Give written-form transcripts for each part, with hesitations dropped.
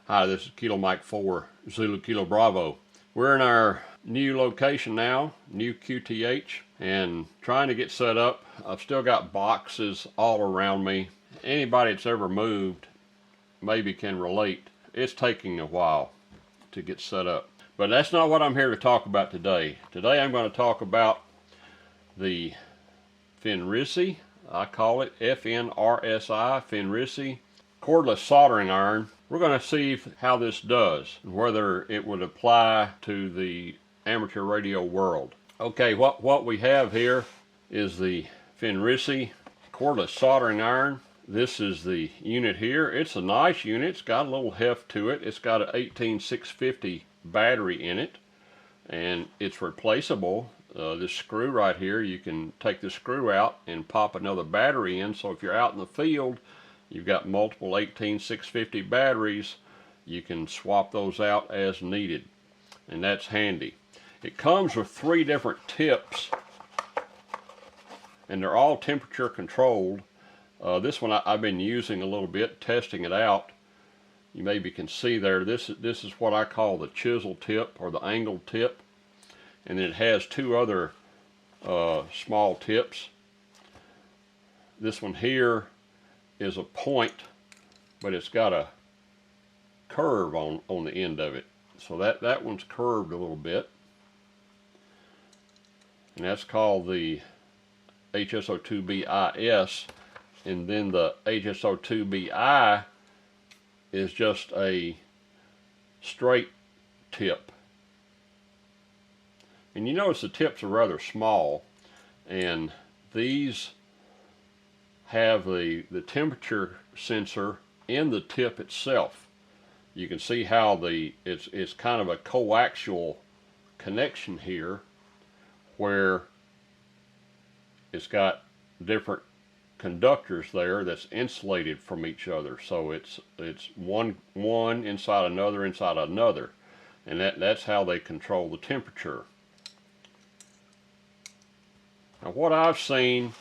Hi, this is Kilo Mike 4, Zulu Kilo Bravo. We're in our new location now, new QTH, and trying to get set up. I've still got boxes all around me. Anybody that's ever moved maybe can relate. It's taking a while to get set up. But that's not what I'm here to talk about today. Today I'm going to talk about the FNIRSI, I call it FNRSI, FNIRSI cordless soldering iron. We're going to see how this does, whether it would apply to the amateur radio world. Okay, what we have here is the FNIRSI cordless soldering iron. This is the unit here. It's a nice unit. It's got a little heft to it. It's got an 18650 battery in it, and it's replaceable. This screw right here, you can take the screw out and pop another battery in, so if you're out in the field, you've got multiple 18650 batteries, you can swap those out as needed, and that's handy. It comes with 3 different tips, and they're all temperature controlled. This one I've been using a little bit, testing it out. You maybe can see there, this is what I call the chisel tip or the angle tip, and then it has 2 other small tips. This one here is a point, but it's got a curve on the end of it, so that one's curved a little bit, and that's called the HSO2BIS, and then the HSO2BI is just a straight tip. And you notice the tips are rather small, and these have the temperature sensor in the tip itself. You can see how it's kind of a coaxial connection here, where it's got different conductors there that's insulated from each other. So it's one inside another, and that's how they control the temperature. Now, what I've seen,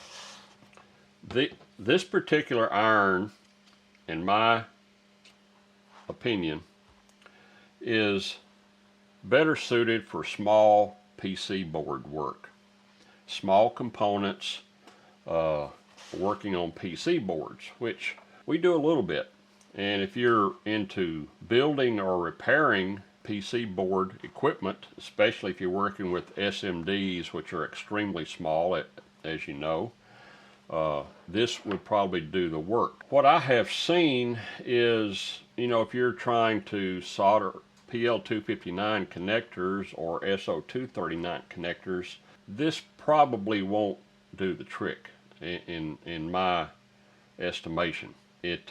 this particular iron, in my opinion, is better suited for small PC board work, small components, working on PC boards, which we do a little bit. And if you're into building or repairing PC board equipment, especially if you're working with SMDs, which are extremely small, as you know, this would probably do the work. What I have seen is, you know, if you're trying to solder PL-259 connectors or SO239 connectors, this probably won't do the trick in my estimation. It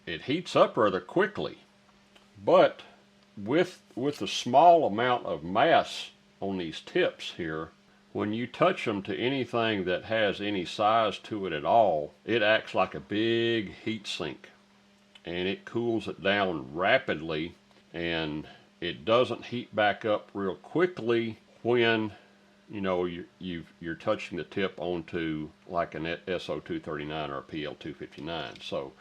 heats up rather quickly, but with the small amount of mass on these tips here, when you touch them to anything that has any size to it at all, it acts like a big heat sink, and it cools it down rapidly, and it doesn't heat back up real quickly when, you know, you're touching the tip onto like an SO239 or a PL-259. So,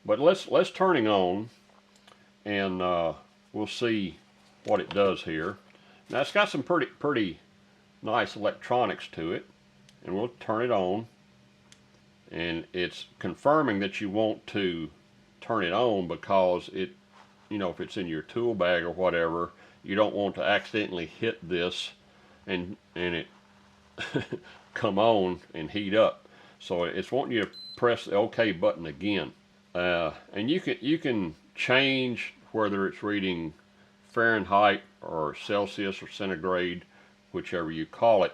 but let's turn it on, and we'll see what it does here. Now, it's got some pretty nice electronics to it, and we'll turn it on, and it's confirming that you want to turn it on because it, you know, if it's in your tool bag or whatever, you don't want to accidentally hit this and it come on and heat up. So it's wanting you to press the OK button again, and you can change whether it's reading Fahrenheit or Celsius or centigrade, whichever you call it,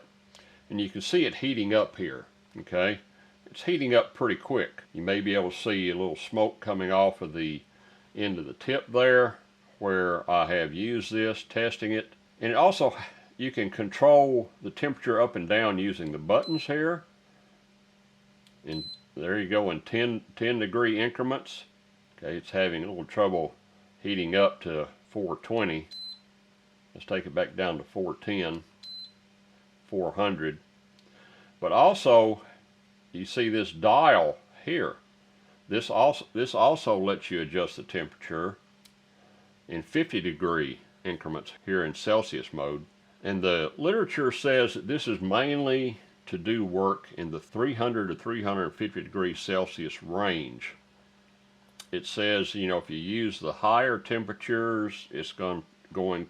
and you can see it heating up here. Okay, it's heating up pretty quick. You may be able to see a little smoke coming off of the end of the tip there where I have used this, testing it. And it also, you can control the temperature up and down using the buttons here, and there you go, in 10 degree increments. Okay, it's having a little trouble heating up to 420. Let's take it back down to 410, 400. But also, you see this dial here. This also lets you adjust the temperature in 50-degree increments here in Celsius mode. And the literature says that this is mainly to do work in the 300 to 350 degrees Celsius range. It says, you know, if you use the higher temperatures, it's going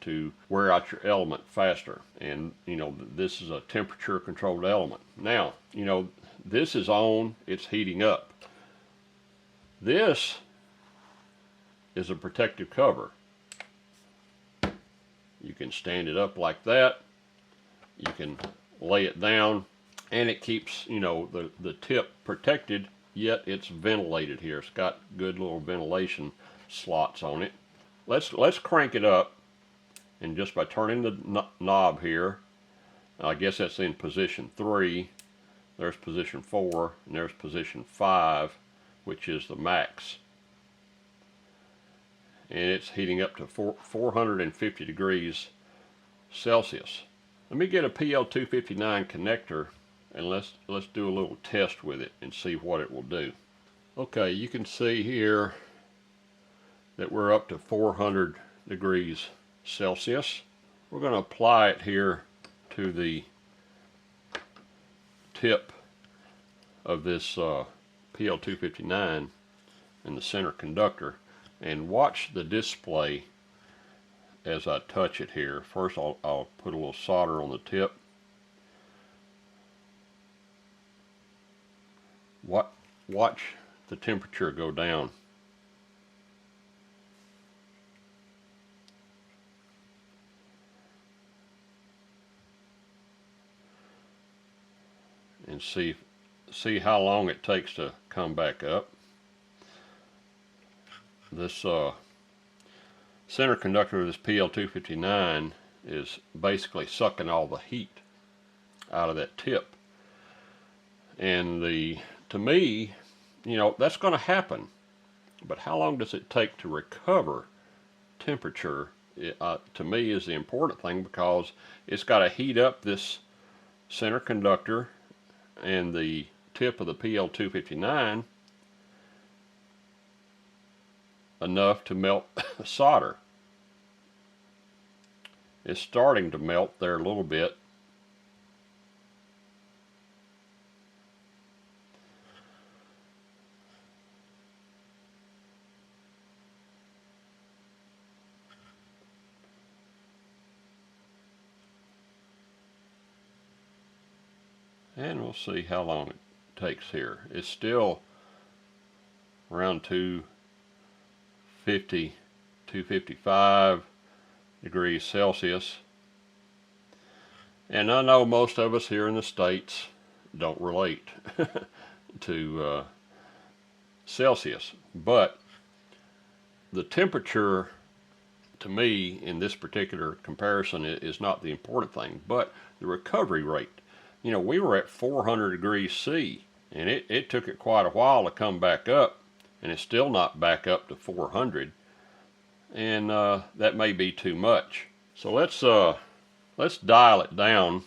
to wear out your element faster. And, you know, this is a temperature controlled element. Now, you know, this is on, it's heating up. This is a protective cover. You can stand it up like that. You can lay it down, and it keeps, you know, the tip protected, yet it's ventilated here. It's got good little ventilation slots on it. Let's crank it up, and just by turning the knob here, I guess that's in position 3. There's position 4, and there's position 5, which is the max. And it's heating up to 450 degrees Celsius. Let me get a PL-259 connector, and let's do a little test with it and see what it will do. Okay, you can see here that we're up to 400 degrees Celsius. We're going to apply it here to the tip of this PL-259 in the center conductor, and watch the display as I touch it here. First I'll put a little solder on the tip. Watch the temperature go down. And see how long it takes to come back up. This center conductor of this PL-259 is basically sucking all the heat out of that tip. And to me, you know, that's going to happen. But how long does it take to recover temperature, to me, is the important thing, because it's got to heat up this center conductor and the tip of the PL-259 enough to melt solder. It's starting to melt there a little bit. And we'll see how long it takes here. It's still around 250, 255 degrees Celsius. And I know most of us here in the States don't relate to Celsius, but the temperature, to me, in this particular comparison, is not the important thing, but the recovery rate. You know, we were at 400 degrees C, and it took it quite a while to come back up, and it's still not back up to 400, and that may be too much. So let's dial it down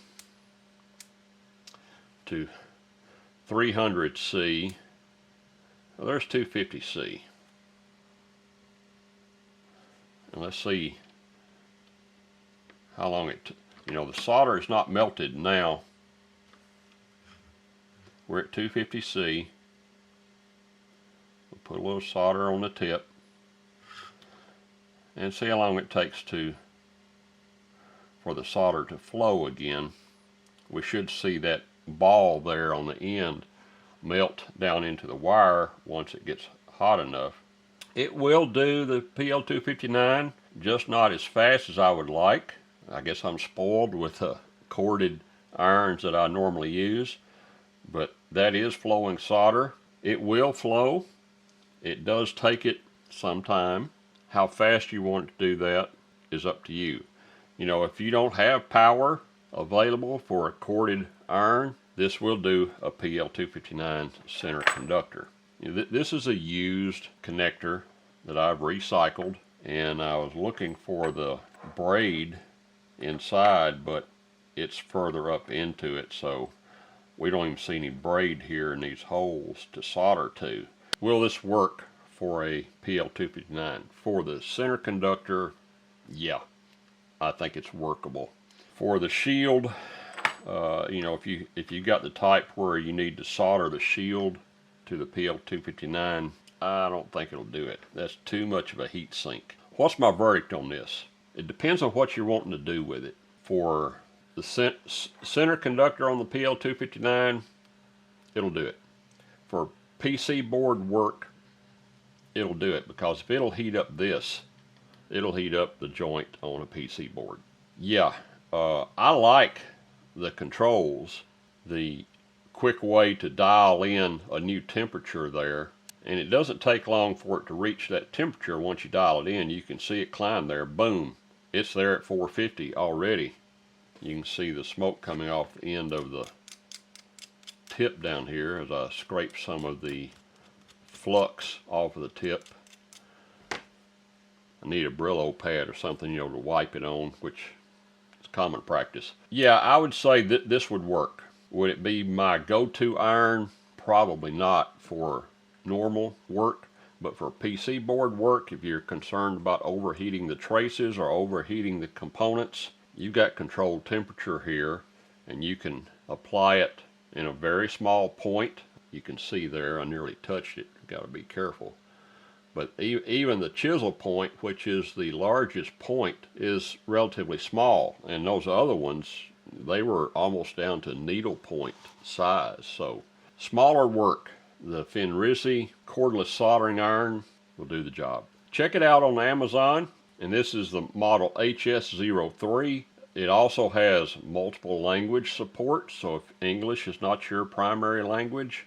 to 300 C. Well, there's 250 C. And let's see how long you know, the solder is not melted now. We're at 250 C. We'll put a little solder on the tip and see how long it takes for the solder to flow again. We should see that ball there on the end melt down into the wire once it gets hot enough. It will do the PL-259, just not as fast as I would like. I guess I'm spoiled with the corded irons that I normally use, but that is flowing solder. It will flow. It does take it some time. How fast you want to do that is up to you. You know, if you don't have power available for a corded iron, this will do a PL-259 center conductor. You know, this is a used connector that I've recycled, and I was looking for the braid inside, but it's further up into it, so we don't even see any braid here in these holes to solder to. Will this work for a PL-259. For the center conductor, yeah, I think it's workable. For the shield, you know, if you got the type where you need to solder the shield to the PL-259, I don't think it'll do it. That's too much of a heat sink. What's my verdict on this? It depends on what you're wanting to do with it. For the center conductor on the PL-259, it'll do it. For PC board work, it'll do it, because if it'll heat up this, it'll heat up the joint on a PC board. Yeah, I like the controls, the quick way to dial in a new temperature there, and it doesn't take long for it to reach that temperature. Once you dial it in, you can see it climb there. Boom, it's there at 450 already. You can see the smoke coming off the end of the tip down here as I scrape some of the flux off of the tip. I need a Brillo pad or something, you know, to wipe it on, which is common practice. Yeah, I would say that this would work. Would it be my go-to iron? Probably not for normal work, but for PC board work, if you're concerned about overheating the traces or overheating the components, you've got controlled temperature here, and you can apply it in a very small point. You can see there, I nearly touched it. You've got to be careful. But even the chisel point, which is the largest point, is relatively small, and those other ones, they were almost down to needle point size. So smaller work. The FNIRSI cordless soldering iron will do the job. Check it out on Amazon, and this is the model HS-03. It also has multiple language support, so if English is not your primary language,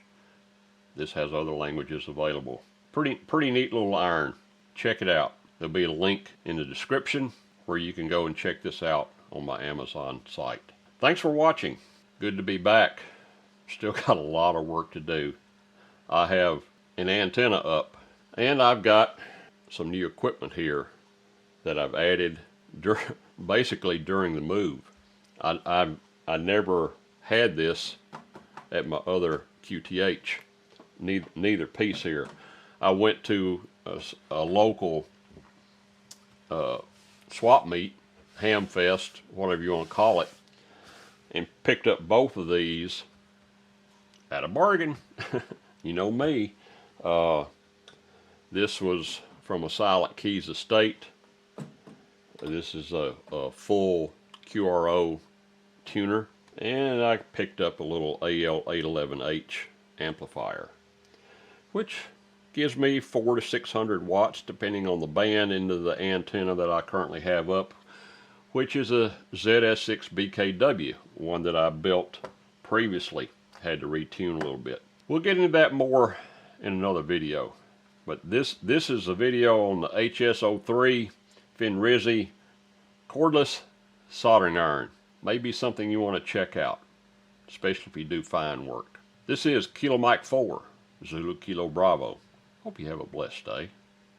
this has other languages available. Pretty neat little iron. Check it out. There'll be a link in the description where you can go and check this out on my Amazon site. Thanks for watching. Good to be back. Still got a lot of work to do. I have an antenna up, and I've got some new equipment here that I've added basically during the move. I never had this at my other QTH, neither piece here. I went to a local swap meet, ham fest, whatever you want to call it, and picked up both of these at a bargain. You know me. This was from a Silent Keys estate. This is a full QRO tuner, and I picked up a little AL811H amplifier, which gives me 400 to 600 watts depending on the band into the antenna that I currently have up, which is a ZS6BKW, one that I built previously. Had to retune a little bit. We'll get into that more in another video, but this is a video on the HS-03 FNIRSI cordless soldering iron. Maybe something you want to check out, especially if you do fine work. This is Kilo Mike 4, Zulu Kilo Bravo. Hope you have a blessed day.